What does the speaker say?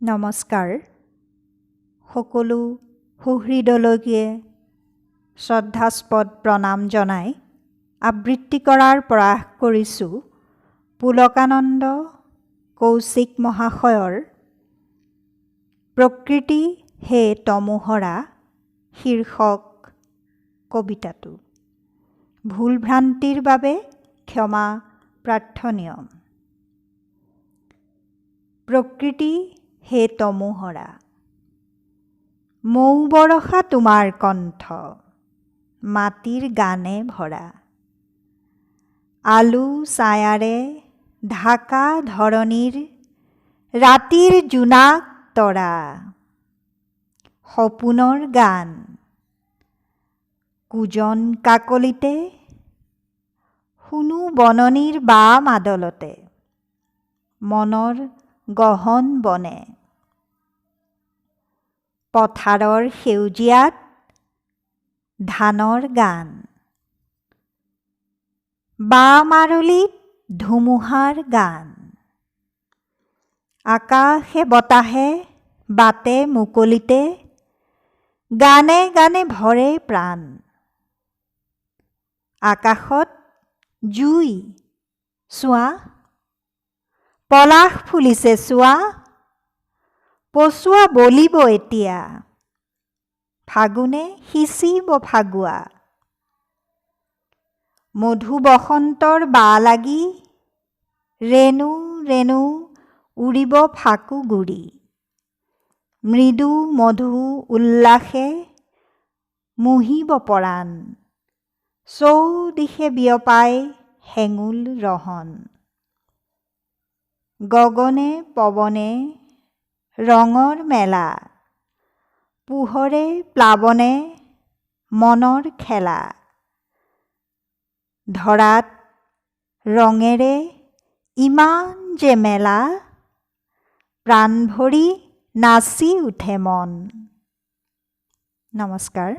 নমস্কাৰ। সকলো সুহৃদলৈকে শ্ৰদ্ধাস্পদ প্ৰণাম জনাই আবৃত্তি কৰাৰ প্ৰয়াস কৰিছোঁ পুলকানন্দ কৌশিক মহাশয়ৰ প্ৰকৃতি হে তমোহৰা শীৰ্ষক কবিতাটো। ভুল ভ্ৰান্তিৰ বাবে ক্ষমা প্ৰাৰ্থনীয়। প্ৰকৃতি হে তমোহৰা, মৌ বৰষা তোমাৰ কণ্ঠ, মাটিৰ গানে ভৰা। আলু ছায়াৰে ঢাকা ধৰণীৰ ৰাতিৰ জোনাক তৰা। সপোনৰ গান কুজন কাকলিতে, শুনো বননিৰ বাম আদলতে, মনৰ গহন বনে। পথাৰৰ সেউজীয়াত ধানৰ গান, বাম আৰলিত ধুমুহাৰ গান। আকাশে বতাহে বাটে মুকলিতে, গানে গানে ভৰে প্ৰাণ। আকাশত জুই চোৱা, পলাশ ফুলিছে চোৱা, পচুৱা বলিব এতিয়া, ফাগুনে সিঁচিব ফাগুৱা। মধু বসন্তৰ বা লাগি, ৰেণু ৰেণু উৰিব ফাকু গুৰি। মৃদু মধু উল্লাসে মুহিব পৰাণ, চৌদিশে বিয়পাই হেঙুল ৰহন। গগনে পৱনে ৰঙৰ মেলা, পোহৰে প্লাৱনে মনৰ খেলা। ধৰাত ৰঙেৰে ইমান যে মেলা, প্ৰাণ ভৰি নাচি উঠে মন। নমস্কাৰ।